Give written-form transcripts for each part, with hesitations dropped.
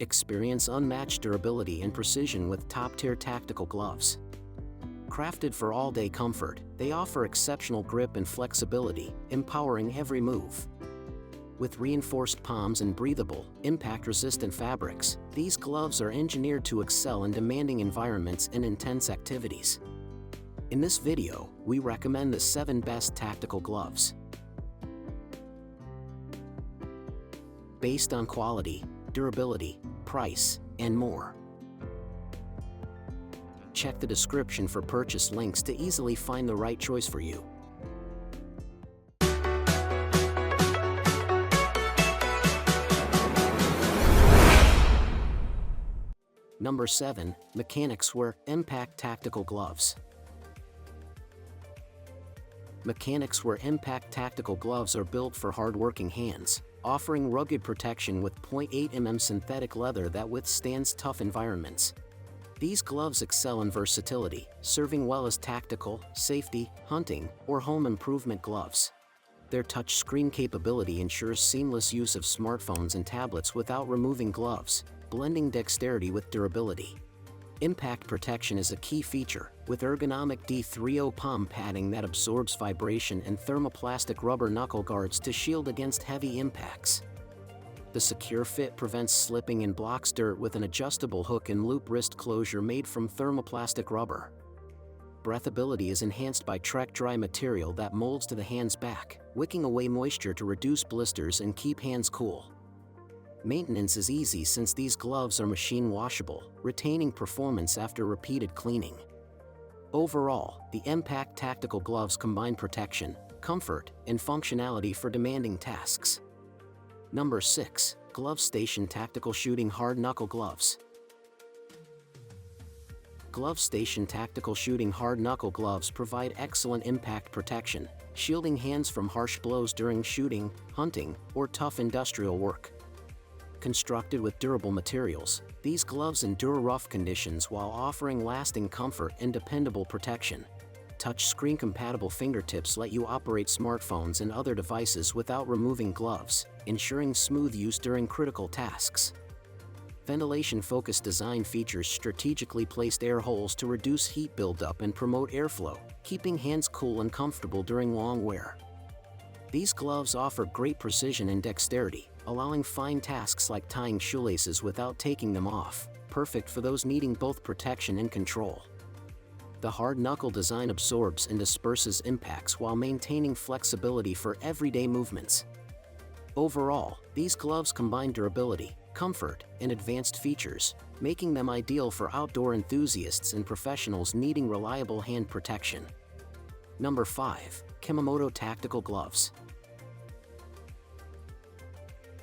Experience unmatched durability and precision with top-tier tactical gloves. Crafted for all-day comfort, they offer exceptional grip and flexibility, empowering every move. With reinforced palms and breathable, impact-resistant fabrics, these gloves are engineered to excel in demanding environments and intense activities. In this video, we recommend the 7 best tactical gloves. Based on quality, durability, price, and more. Check the description for purchase links to easily find the right choice for you. Number 7. Mechanix M-Pact Tactical Gloves. Mechanix M-Pact Tactical Gloves are built for hard-working hands, offering rugged protection with 0.8 mm synthetic leather that withstands tough environments. These gloves excel in versatility, serving well as tactical, safety, hunting, or home improvement gloves. Their touchscreen capability ensures seamless use of smartphones and tablets without removing gloves, blending dexterity with durability. Impact protection is a key feature, with ergonomic D30 palm padding that absorbs vibration and thermoplastic rubber knuckle guards to shield against heavy impacts. The secure fit prevents slipping and blocks dirt with an adjustable hook and loop wrist closure made from thermoplastic rubber. Breathability is enhanced by Trek Dry material that molds to the hand's back, wicking away moisture to reduce blisters and keep hands cool. Maintenance is easy since these gloves are machine washable, retaining performance after repeated cleaning. Overall, the M-Pact tactical gloves combine protection, comfort, and functionality for demanding tasks. Number 6. Glove Station Tactical Shooting Hard Knuckle Gloves. Glove Station Tactical Shooting Hard Knuckle Gloves provide excellent impact protection, shielding hands from harsh blows during shooting, hunting, or tough industrial work. Constructed with durable materials, these gloves endure rough conditions while offering lasting comfort and dependable protection. Touchscreen-compatible fingertips let you operate smartphones and other devices without removing gloves, ensuring smooth use during critical tasks. Ventilation-focused design features strategically placed air holes to reduce heat buildup and promote airflow, keeping hands cool and comfortable during long wear. These gloves offer great precision and dexterity, allowing fine tasks like tying shoelaces without taking them off, perfect for those needing both protection and control. The hard knuckle design absorbs and disperses impacts while maintaining flexibility for everyday movements. Overall, these gloves combine durability, comfort, and advanced features, making them ideal for outdoor enthusiasts and professionals needing reliable hand protection. Number 5. KEMIMOTO Tactical Gloves.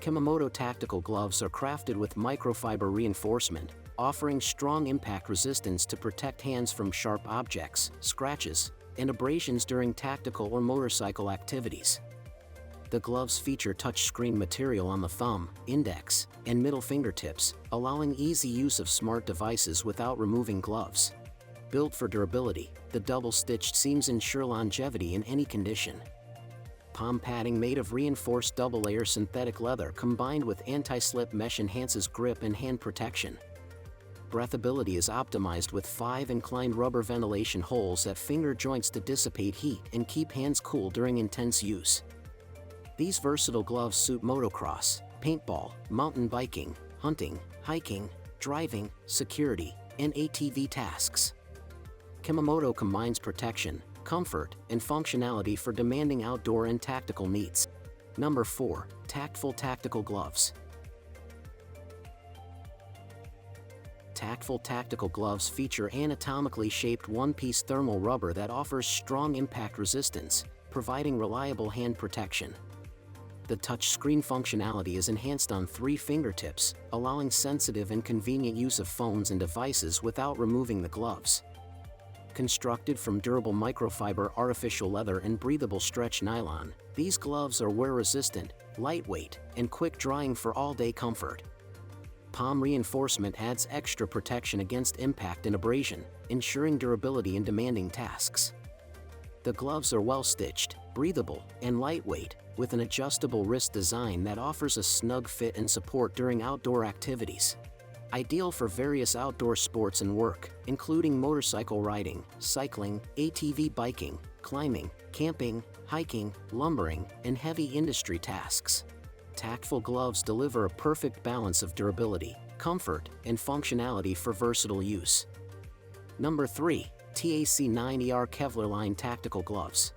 KEMIMOTO tactical gloves are crafted with microfiber reinforcement, offering strong impact resistance to protect hands from sharp objects, scratches, and abrasions during tactical or motorcycle activities. The gloves feature touchscreen material on the thumb, index, and middle fingertips, allowing easy use of smart devices without removing gloves. Built for durability, the double-stitched seams ensure longevity in any condition. Palm padding made of reinforced double-layer synthetic leather combined with anti-slip mesh enhances grip and hand protection. Breathability is optimized with 5 inclined rubber ventilation holes at finger joints to dissipate heat and keep hands cool during intense use. These versatile gloves suit motocross, paintball, mountain biking, hunting, hiking, driving, security, and ATV tasks. KEMIMOTO combines protection, comfort, and functionality for demanding outdoor and tactical needs. Number 4. Tactful Tactical Gloves. Tactful tactical gloves feature anatomically shaped one-piece thermal rubber that offers strong impact resistance, providing reliable hand protection. The touchscreen functionality is enhanced on 3 fingertips, allowing sensitive and convenient use of phones and devices without removing the gloves. Constructed from durable microfiber artificial leather and breathable stretch nylon, these gloves are wear-resistant, lightweight, and quick-drying for all-day comfort. Palm reinforcement adds extra protection against impact and abrasion, ensuring durability in demanding tasks. The gloves are well-stitched, breathable, and lightweight, with an adjustable wrist design that offers a snug fit and support during outdoor activities. Ideal for various outdoor sports and work, including motorcycle riding, cycling, ATV biking, climbing, camping, hiking, lumbering, and heavy industry tasks. Tactful gloves deliver a perfect balance of durability, comfort, and functionality for versatile use. Number 3. TAC9ER Kevlar Line Tactical Gloves.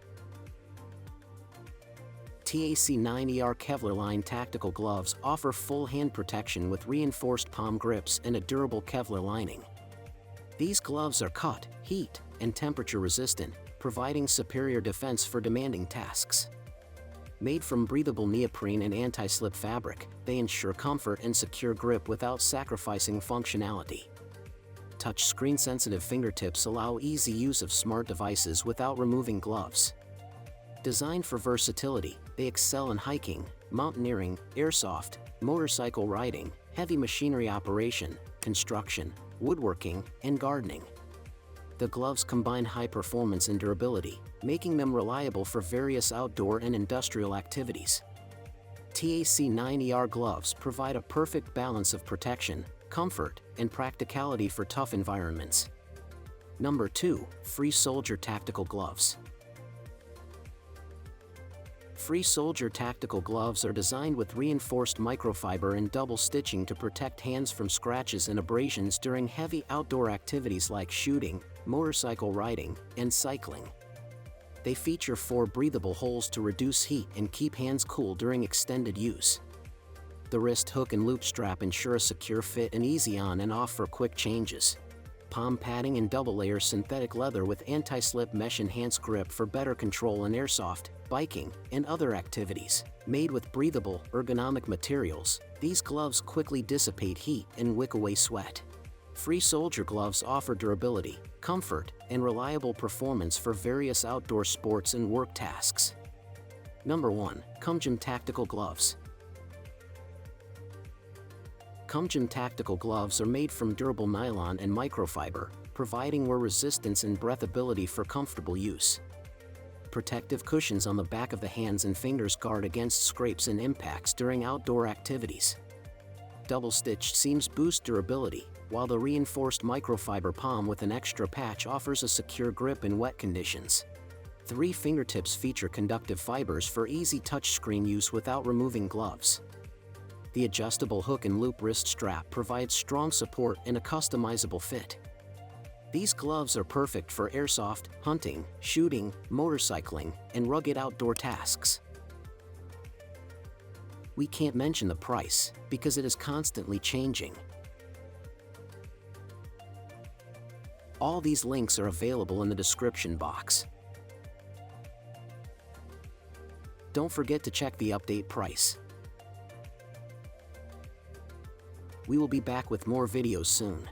TAC9ER Kevlar Line Tactical Gloves offer full hand protection with reinforced palm grips and a durable Kevlar lining. These gloves are cut, heat, and temperature resistant, providing superior defense for demanding tasks. Made from breathable neoprene and anti-slip fabric, they ensure comfort and secure grip without sacrificing functionality. Touch screen-sensitive fingertips allow easy use of smart devices without removing gloves. Designed for versatility, they excel in hiking, mountaineering, airsoft, motorcycle riding, heavy machinery operation, construction, woodworking, and gardening. The gloves combine high performance and durability, making them reliable for various outdoor and industrial activities. TAC9ER gloves provide a perfect balance of protection, comfort, and practicality for tough environments. Number 2. Free Soldier Tactical Gloves. Free Soldier Tactical Gloves are designed with reinforced microfiber and double stitching to protect hands from scratches and abrasions during heavy outdoor activities like shooting, motorcycle riding, and cycling. They feature 4 breathable holes to reduce heat and keep hands cool during extended use. The wrist hook and loop strap ensure a secure fit and easy on and off for quick changes. Palm padding and double-layer synthetic leather with anti-slip mesh enhance grip for better control in airsoft, biking, and other activities. Made with breathable, ergonomic materials, these gloves quickly dissipate heat and wick away sweat. Free Soldier gloves offer durability, comfort, and reliable performance for various outdoor sports and work tasks. Number 1. KUMGIM Tactical Gloves. KUMGIM Tactical Gloves are made from durable nylon and microfiber, providing wear resistance and breathability for comfortable use. Protective cushions on the back of the hands and fingers guard against scrapes and impacts during outdoor activities. Double-stitched seams boost durability, while the reinforced microfiber palm with an extra patch offers a secure grip in wet conditions. 3 fingertips feature conductive fibers for easy touchscreen use without removing gloves. The adjustable hook and loop wrist strap provides strong support and a customizable fit. These gloves are perfect for airsoft, hunting, shooting, motorcycling, and rugged outdoor tasks. We can't mention the price, because it is constantly changing. All these links are available in the description box. Don't forget to check the update price. We will be back with more videos soon.